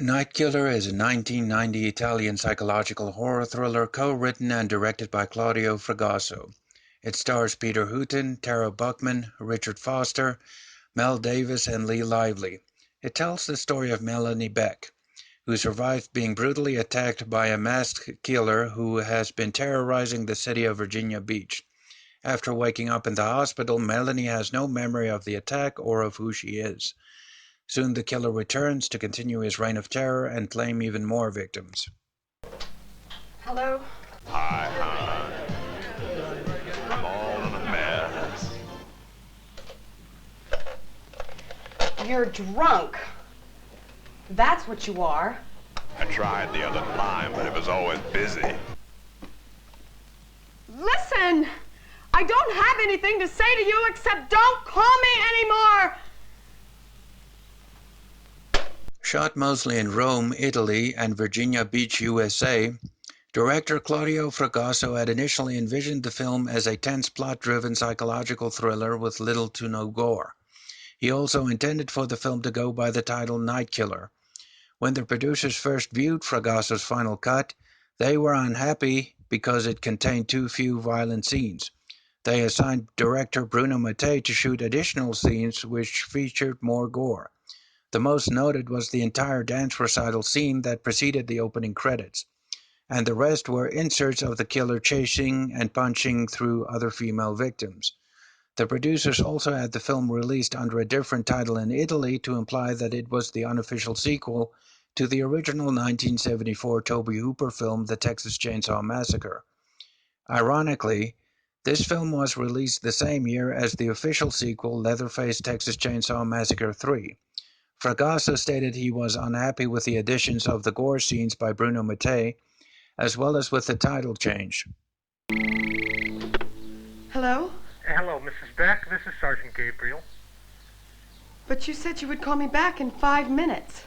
Night Killer is a 1990 Italian psychological horror thriller co-written and directed by Claudio Fragasso. It stars Peter Hooton, Tara Buckman, Richard Foster, Mel Davis, and Lee Lively. It tells the story of Melanie Beck, who survived being brutally attacked by a masked killer who has been terrorizing the city of Virginia Beach. After waking up in the hospital, Melanie has no memory of the attack or of who she is. Soon the killer returns to continue his reign of terror and claim even more victims. Hello? Hi, hon. I'm all in a mess. You're drunk. That's what you are. I tried the other line, but it was always busy. Listen! I don't have anything to say to you except don't call me anymore! Shot mostly in Rome, Italy, and Virginia Beach, USA, director Claudio Fragasso had initially envisioned the film as a tense plot-driven psychological thriller with little to no gore. He also intended for the film to go by the title Night Killer. When the producers first viewed Fragasso's final cut, they were unhappy because it contained too few violent scenes. They assigned director Bruno Mattei to shoot additional scenes which featured more gore. The most noted was the entire dance recital scene that preceded the opening credits, and the rest were inserts of the killer chasing and punching through other female victims. The producers also had the film released under a different title in Italy to imply that it was the unofficial sequel to the original 1974 Tobe Hooper film The Texas Chainsaw Massacre. Ironically, this film was released the same year as the official sequel Leatherface Texas Chainsaw Massacre 3. Fragasso stated he was unhappy with the additions of the gore scenes by Bruno Mattei, as well as with the title change. Hello? Hello, Mrs. Beck. This is Sergeant Gabriel. But you said you would call me back in 5 minutes.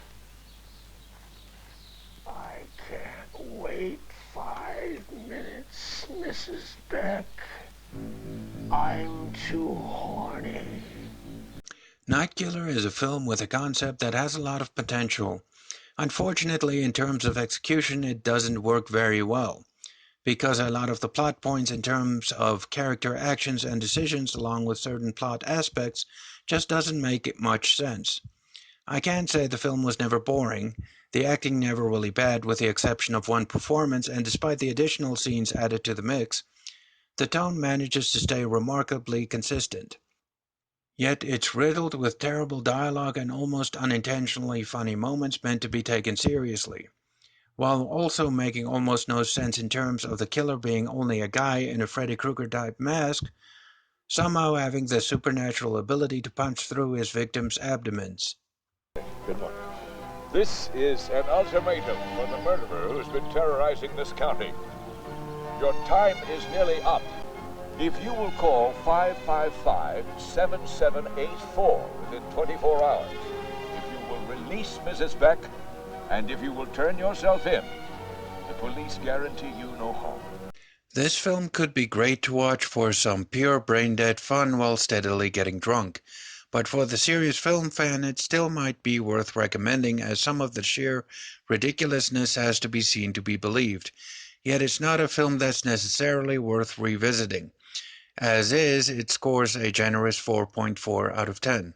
I can't wait 5 minutes, Mrs. Beck. I'm too horny. Night Killer is a film with a concept that has a lot of potential. Unfortunately, in terms of execution, it doesn't work very well, because a lot of the plot points in terms of character actions and decisions along with certain plot aspects just doesn't make much sense. I can't say the film was never boring, the acting never really bad with the exception of one performance, and despite the additional scenes added to the mix, the tone manages to stay remarkably consistent. Yet it's riddled with terrible dialogue and almost unintentionally funny moments meant to be taken seriously, while also making almost no sense in terms of the killer being only a guy in a Freddy Krueger-type mask, somehow having the supernatural ability to punch through his victims' abdomens. Good morning. This is an ultimatum for the murderer who's been terrorizing this county. Your time is nearly up. If you will call 555-7784 within 24 hours, if you will release Mrs. Beck, and if you will turn yourself in, the police guarantee you no harm. This film could be great to watch for some pure brain-dead fun while steadily getting drunk, but for the serious film fan it still might be worth recommending, as some of the sheer ridiculousness has to be seen to be believed. Yet it's not a film that's necessarily worth revisiting. As is, it scores a generous 4.4 out of 10.